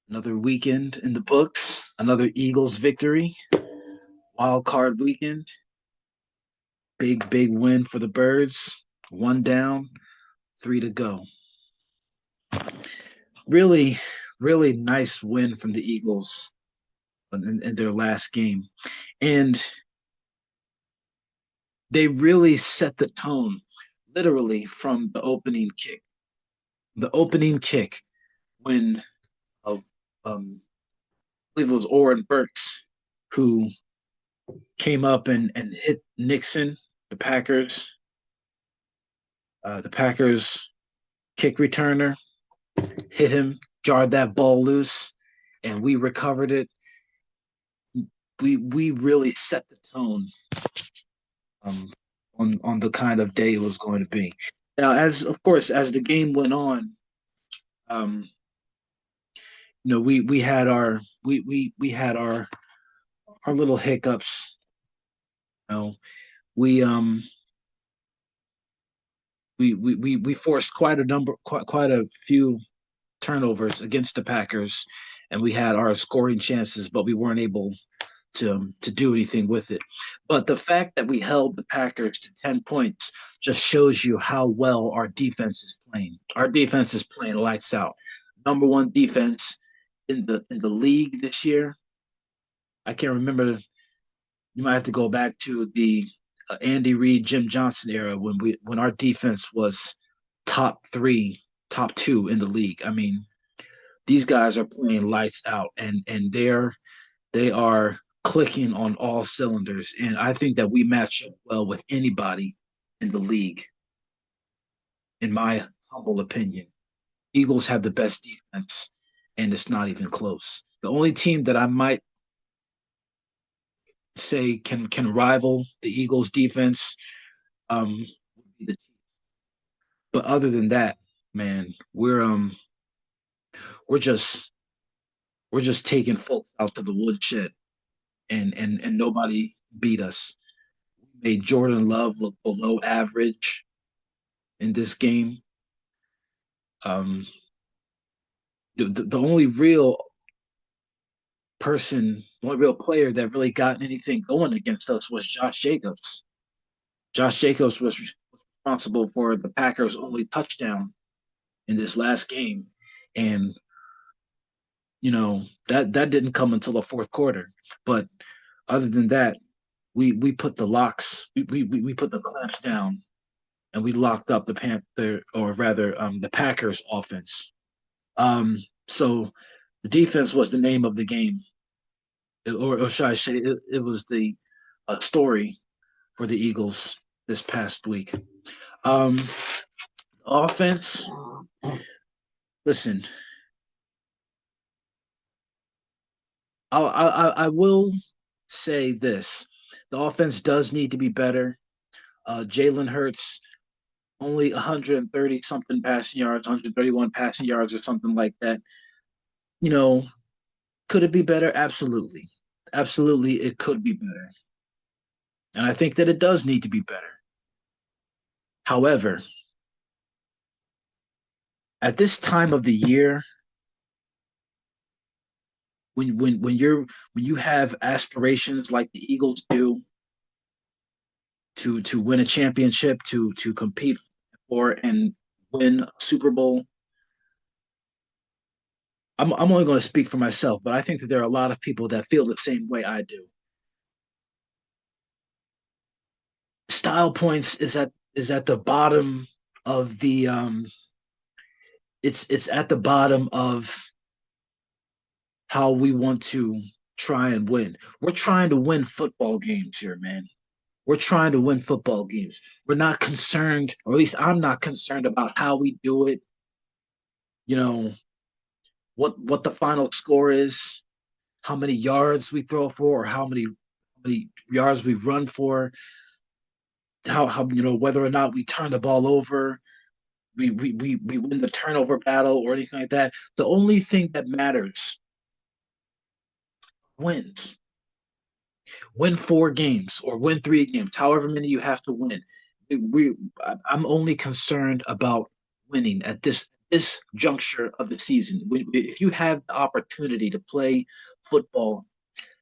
Another weekend in the books, another Eagles victory, wild card weekend, big win for the Birds. One down, three to go. Really, really nice win from the Eagles in their last game. And they really set the tone, literally, from the opening kick. The opening kick when uh, I believe it was Oren Burks who came up and hit Nixon, the Packers, the Packers kick returner, hit him, jarred that ball loose, and we recovered it. We really set the tone um, on the kind of day it was going to be. Now, as of course, as the game went on, um, we had we had our little hiccups. You know, we we forced quite a few turnovers against the Packers, and we had our scoring chances, but we weren't able to do anything with it. But the fact that we held the Packers to 10 points just shows you how well our defense is playing. Our defense is playing lights out. Number one defense in the league this year. I can't remember. You might have to go back to the Andy Reid, Jim Johnson era when our defense was top three, top two in the league. I mean, these guys are playing lights out, and they are clicking on all cylinders. And I think that we match up well with anybody in the league, in my humble opinion. Eagles have the best defense, and it's not even close. The only team that I might say can rival the Eagles defense, um, but other than that, man, we're just we're just taking folks out to the woodshed, and nobody beat us. We made Jordan Love look below average in this game. Um, the only real the only real player that really got anything going against us was Josh Jacobs. Josh Jacobs was responsible for the Packers' only touchdown in this last game, and that didn't come until the fourth quarter. But other than that, we put the locks, we put the clamps down, and we locked up the Panther, or rather, the Packers' offense. So the defense was the name of the game, or should I say, it was the story for the Eagles this past week. Um, Offense, listen, I will say this: the offense does need to be better. Jalen Hurts only 130 something passing yards, 131 passing yards, or something like that. You know, could it be better? Absolutely, absolutely, it could be better, and I think that it does need to be better. However, at this time of the year, when you have aspirations like the Eagles do to win a championship, to compete for and win a Super Bowl, I'm only going to speak for myself, but I think that there are a lot of people that feel the same way I do. Style points is at the bottom of the it's at the bottom of how we want to try and win. We're trying to win football games here, man. We're trying to win football games. We're not concerned, or at least I'm not concerned about how we do it. You know, what the final score is, how many yards we throw for, or how many yards we run for, how whether or not we turn the ball over, we win the turnover battle or anything like that. The only thing that matters wins. Win 4 games or win 3 games, however many you have to win. We, I'm only concerned about winning at this juncture of the season. If you have the opportunity to play football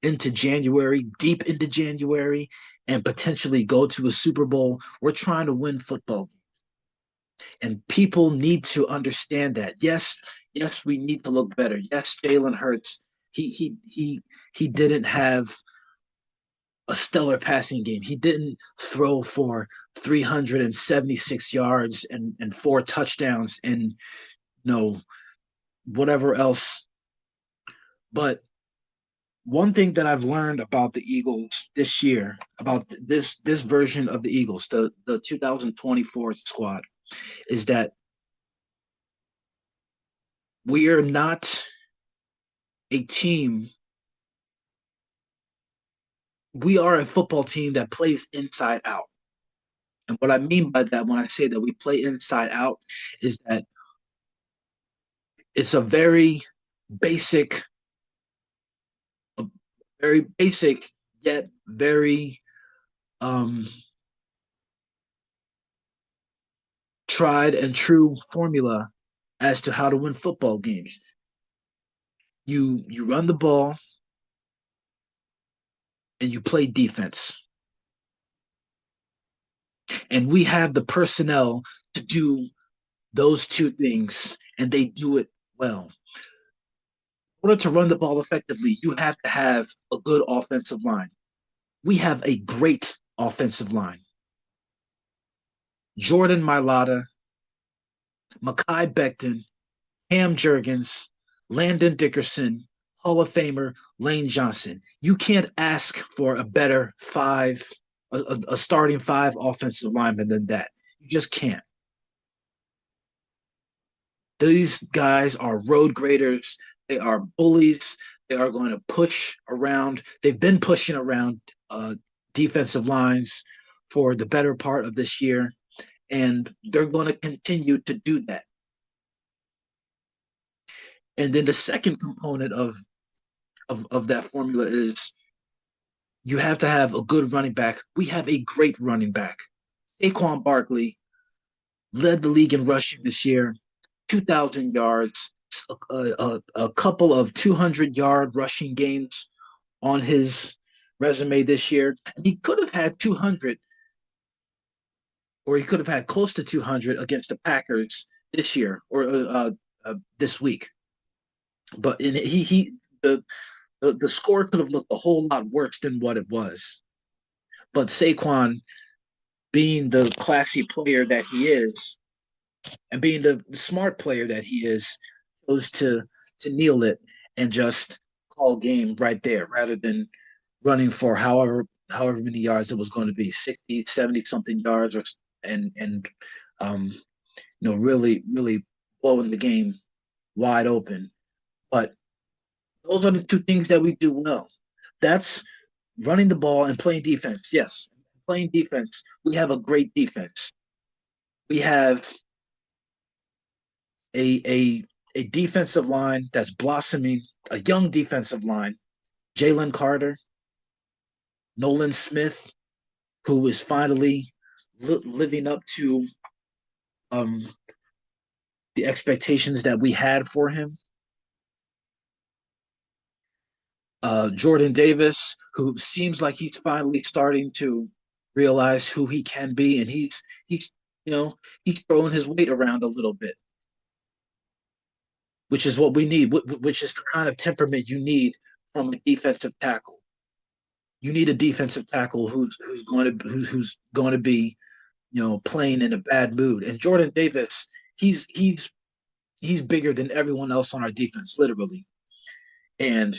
into January, deep into January, and potentially go to a Super Bowl, we're trying to win football. And people need to understand that. Yes, we need to look better. Yes, Jalen Hurts, he didn't have a stellar passing game. He didn't throw for 376 yards and four touchdowns and whatever else. But one thing that I've learned about the Eagles this year, about this version of the Eagles, the 2024 squad, is that we are not a team. We are a football team that plays inside out. And what I mean by that when I say that we play inside out is that it's a basic, a very basic yet very um, tried and true formula as to how to win football games. You run the ball and you play defense. And we have the personnel to do those two things, and they do it well. In order to run the ball effectively, you have to have a good offensive line. We have a great offensive line. Jordan Mailata, Mekhi Becton, Cam Jurgens, Landon Dickerson, Hall of Famer Lane Johnson. You can't ask for a better a starting five offensive lineman than that. You just can't. These guys are road graders. They are bullies. They are going to push around. They've been pushing around defensive lines for the better part of this year, and they're going to continue to do that. And then the second component of that formula is you have to have a good running back. We have a great running back. Saquon Barkley led the league in rushing this year, 2,000 yards, a couple of 200-yard rushing games on his resume this year. And he could have had 200, or he could have had close to 200 against the Packers this year or this week. But the score could have looked a whole lot worse than what it was. But Saquon, being the classy player that he is, and being the smart player that he is, chose to kneel it and just call game right there rather than running for however many yards it was going to be, 60, 70 something yards, or and um, really blowing the game wide open. But those are the two things that we do well. That's running the ball and playing defense. Yes, playing defense. We have a great defense. We have a defensive line that's blossoming, a young defensive line. Jalen Carter, Nolan Smith, who is finally living up to um, the expectations that we had for him. Jordan Davis, who seems like he's finally starting to realize who he can be, and he's throwing his weight around a little bit, which is what we need, which is the kind of temperament you need from a defensive tackle. You need a defensive tackle who's going to be playing in a bad mood. And Jordan Davis, he's bigger than everyone else on our defense, literally. And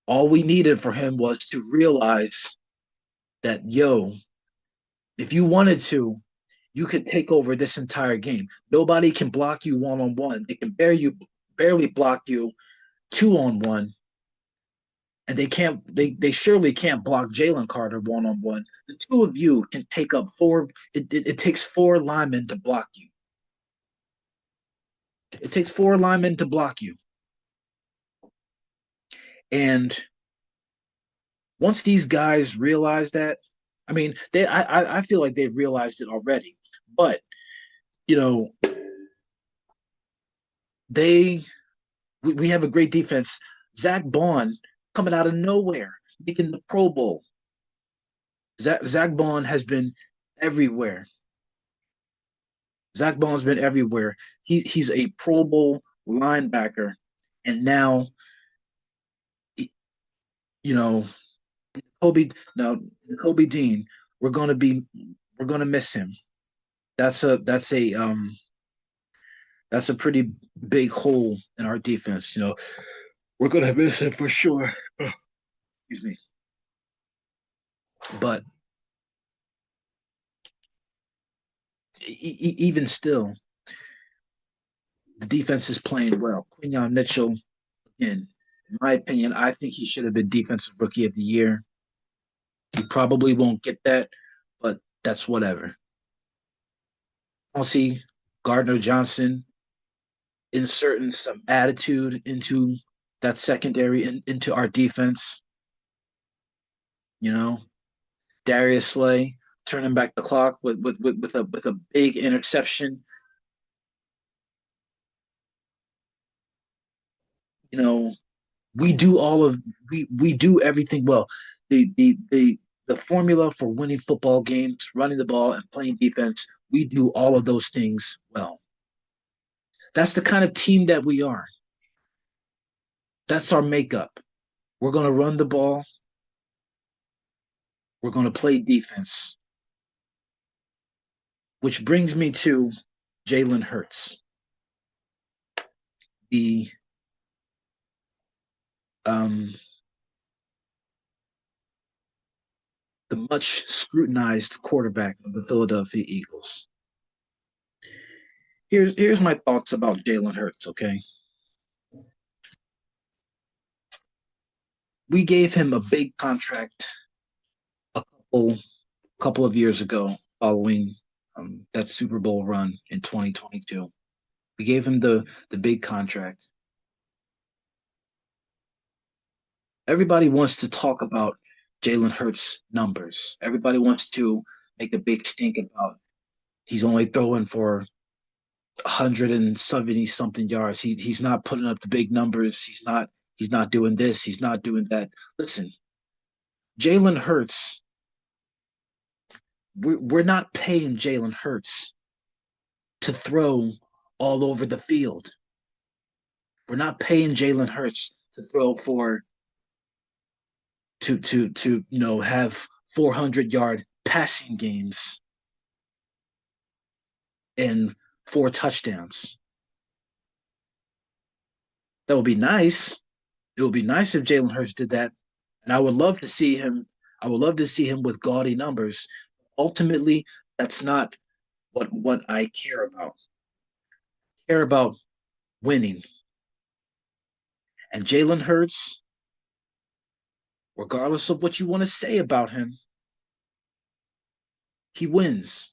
all we needed for him was to realize that, if you wanted to, you could take over this entire game. Nobody can block you one-on-one. They can barely block you two-on-one. And they surely can't block Jalen Carter one-on-one. The two of you can take up it takes four linemen to block you. It takes four linemen to block you. And once these guys realize that, I mean, I feel like they've realized it already. But, you know, they we have a great defense. Zach Bond coming out of nowhere, making the Pro Bowl. Zach Bond has been everywhere. Zach Bond's been everywhere. He's a Pro Bowl linebacker, and now you know Kobe. Now Kobe Dean, we're gonna be we're gonna miss him. That's a pretty big hole in our defense. We're gonna miss him for sure. Excuse me, but even still, the defense is playing well. Quinyon Mitchell, in my opinion, I think he should have been Defensive Rookie of the Year. He probably won't get that, but that's whatever. I'll see Gardner Johnson inserting some attitude into that secondary and into our defense. You know, Darius Slay turning back the clock with a big interception. You know, we do all of we do everything well. The formula for winning football games, running the ball and playing defense, we do all of those things well. That's the kind of team that we are. That's our makeup. We're going to run the ball. We're going to play defense, which brings me to Jalen Hurts, the um, the much scrutinized quarterback of the Philadelphia Eagles. Here's my thoughts about Jalen Hurts. Okay, we gave him a big contract a couple of years ago following that Super Bowl run in 2022. We gave him the big contract. Everybody wants to talk about Jalen Hurts numbers. Everybody wants to make a big stink about he's only throwing for 170 something yards. He's not putting up the big numbers. He's not doing this. He's not doing that. Listen, Jalen Hurts. We're not paying Jalen Hurts to throw all over the field. We're not paying Jalen Hurts to throw for to have 400-yard passing games and 4 touchdowns. That would be nice. It would be nice if Jalen Hurts did that, and I would love to see him. I would love to see him with gaudy numbers. Ultimately, that's not what I care about. I care about winning. And Jalen Hurts, regardless of what you want to say about him, he wins.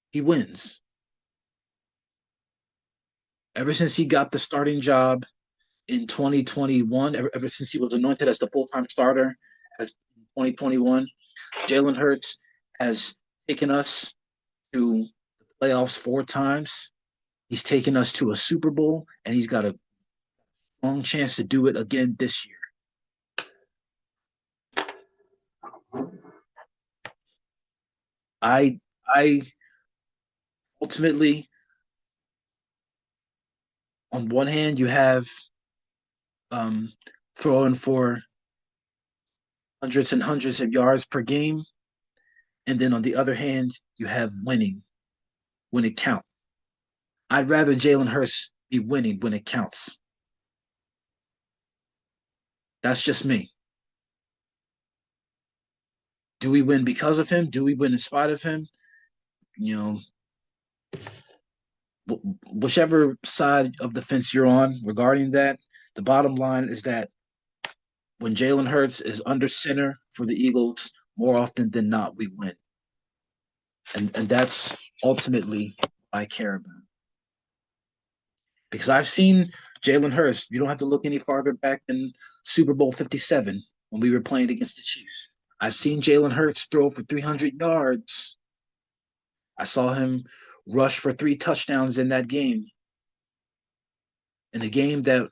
He wins. Ever since he got the starting job in 2021, ever since he was anointed as the full-time starter as 2021, Jalen Hurts has taken us to the playoffs 4 times. He's taken us to a Super Bowl, and he's got a long chance to do it again this year. I ultimately, on one hand, you have um, throwing for hundreds and hundreds of yards per game, and then on the other hand, you have winning when it counts. I'd rather Jalen Hurts be winning when it counts. That's just me. Do we win because of him? Do we win in spite of him? You know, whichever side of the fence you're on regarding that, the bottom line is that when Jalen Hurts is under center for the Eagles, more often than not, we win. And that's ultimately what I care about. Because I've seen Jalen Hurts, you don't have to look any farther back than Super Bowl 57 when we were playing against the Chiefs. I've seen Jalen Hurts throw for 300 yards. I saw him rushed for 3 touchdowns in that game. In a game that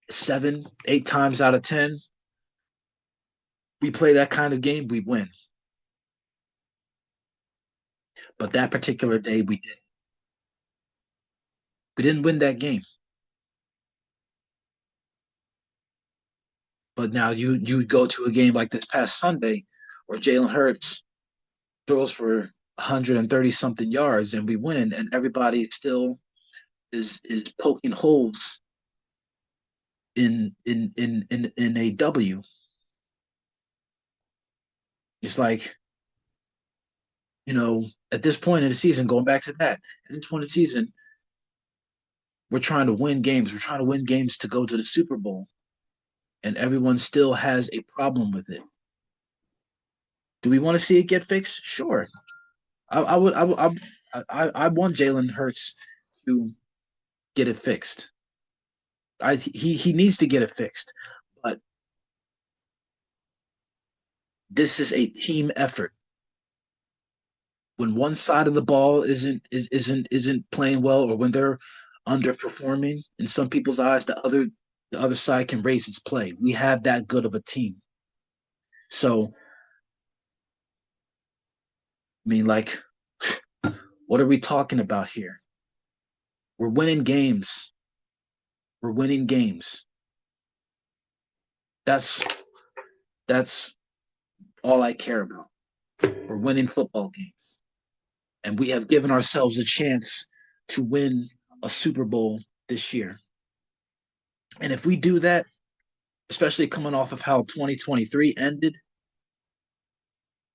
7, 8 times out of 10, we play that kind of game, we win. But that particular day, we did. We didn't win that game. But now you go to a game like this past Sunday where Jalen Hurts throws for 130 something yards and we win, and everybody still is poking holes in a W. It's like, at this point in the season, going back to that, at this point in the season, we're trying to win games. We're trying to win games to go to the Super Bowl, and everyone still has a problem with it. Do we want to see it get fixed? Sure. I would I want Jalen Hurts to get it fixed. He needs to get it fixed, but this is a team effort. When one side of the ball isn't playing well, or when they're underperforming in some people's eyes, the other side can raise its play. We have that good of a team. So, I mean, like, what are we talking about here? We're winning games. We're winning games. That's that's all I care about. We're winning football games. And we have given ourselves a chance to win a Super Bowl this year. And if we do that, especially coming off of how 2023 ended,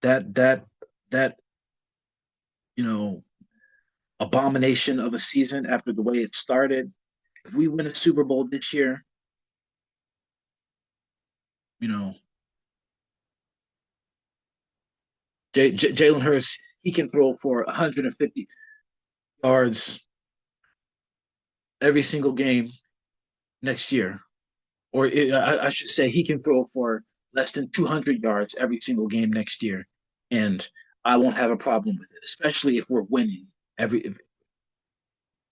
that you know abomination of a season after the way it started. If we win a Super Bowl this year, you know, Jalen Hurts, he can throw for 150 yards every single game next year, or I should say, he can throw for less than 200 yards every single game next year, and I won't have a problem with it, especially if we're winning. If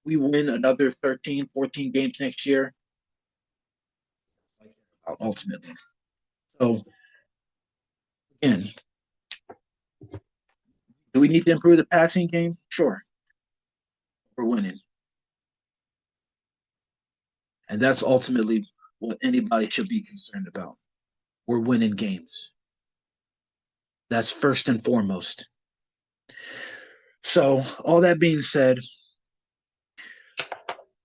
we win another 13, 14 games next year, ultimately. So again, do we need to improve the passing game? Sure, we're winning, and that's ultimately what anybody should be concerned about. We're winning games. That's first and foremost. So, all that being said,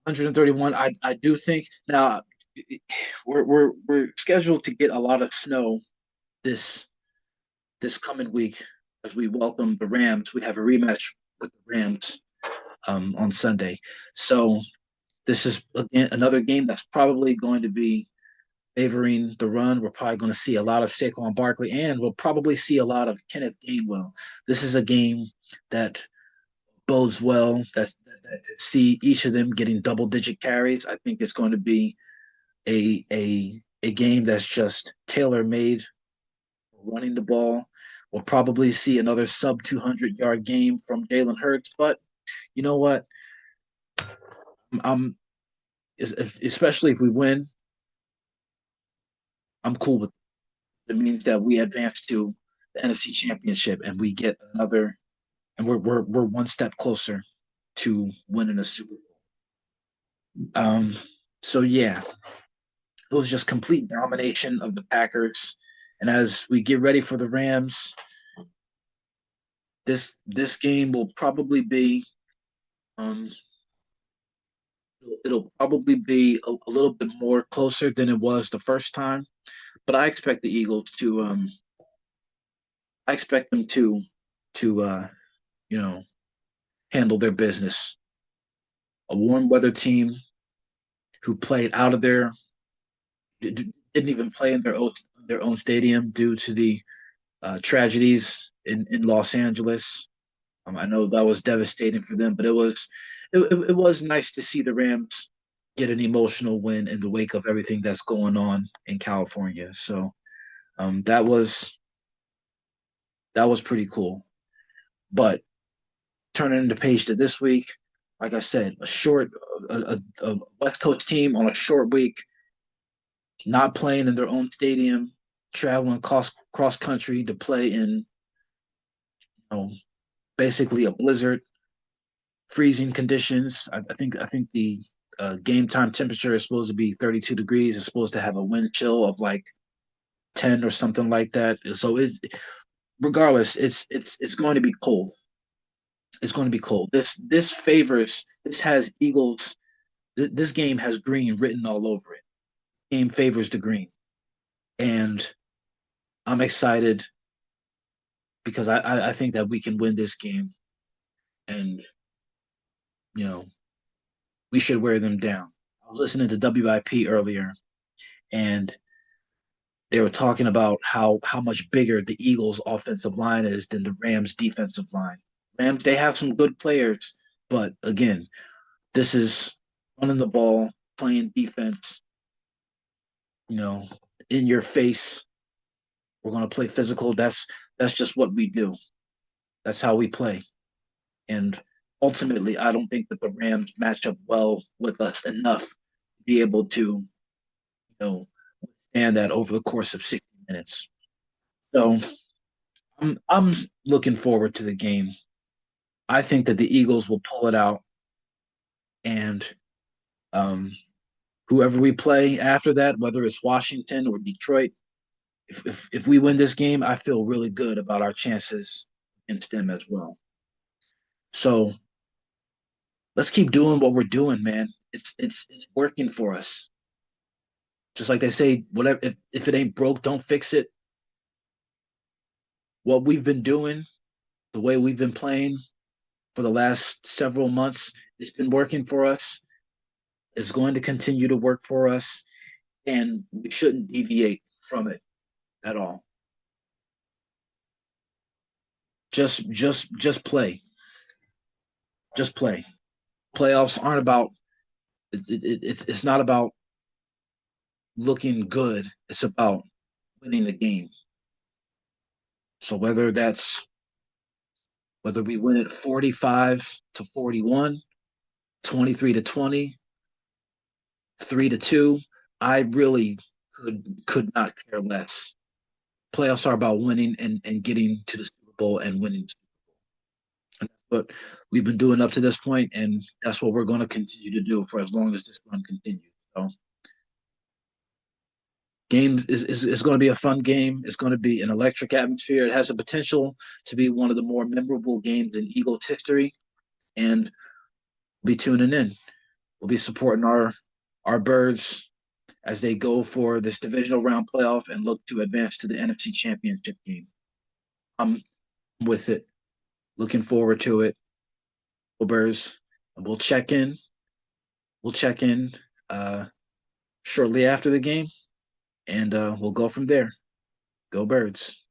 131. I do think now we're scheduled to get a lot of snow this this coming week as we welcome the Rams. We have a rematch with the Rams on Sunday. So this is again another game that's probably going to be favoring the run. We're probably going to see a lot of Saquon Barkley, and we'll probably see a lot of Kenneth Gainwell. This is a game that bodes well. That see each of them getting double-digit carries. I think it's going to be a game that's just tailor made running the ball. We'll probably see another sub 200-yard game from Jalen Hurts, but you know what? I'm especially if we win, I'm cool with it. It means that we advance to the NFC Championship and we get another, and we're one step closer to winning a Super Bowl. So yeah, it was just complete domination of the Packers. And as we get ready for the Rams, this game will probably be um it'll probably be a little bit more closer than it was the first time. But I expect them to you know handle their business. A warm weather team who played out of didn't even play in their own stadium due to the tragedies in Los Angeles. I know that was devastating for them, but it was nice to see the Rams get an emotional win in the wake of everything that's going on in California. So um, that was that was pretty cool. But turning the page to this week, like I said, a West Coast team on a short week, not playing in their own stadium, traveling cross country to play in, know, basically a blizzard, freezing conditions. I think the game time temperature is supposed to be 32 degrees. It's supposed to have a wind chill of like 10 or something like that. So it's regardless, it's going to be cold. It's going to be cold. This has Eagles. This game has green written all over it. Game favors the green, and I'm excited because I think that we can win this game, and you know we should wear them down. I was listening to WIP earlier, and they were talking about how much bigger the Eagles' offensive line is than the Rams' defensive line. Rams, they have some good players, but again, this is running the ball, playing defense, you know, in your face. We're going to play physical. That's just what we do. That's how we play. And ultimately, I don't think that the Rams match up well with us enough to be able to, know, stand that over the course of 60 minutes. So I'm looking forward to the game. I think that the Eagles will pull it out, and um, whoever we play after that, whether it's Washington or Detroit, if we win this game, I feel really good about our chances against them as well. So let's keep doing what we're doing, man. It's working for us. Just like they say, whatever if it ain't broke, don't fix it. What we've been doing, the way we've been playing for the last several months, it's been working for us. It's going to continue to work for us, and we shouldn't deviate from it at all. Just play. Just play. Playoffs aren't about it's not about looking good. It's about winning the game. So whether we win it 45-41, 23-20, 3-2, I really could not care less. Playoffs are about winning and getting to the Super Bowl and winning. And that's what we've been doing up to this point, and that's what we're going to continue to do for as long as this run continues. So, game is going to be a fun game. It's going to be an electric atmosphere. It has the potential to be one of the more memorable games in Eagles history, and we'll be tuning in. We'll be supporting our birds as they go for this divisional round playoff and look to advance to the NFC Championship game. I'm with it. Looking forward to it. Birds. We'll check in. We'll check in shortly after the game, and we'll go from there. Go Birds.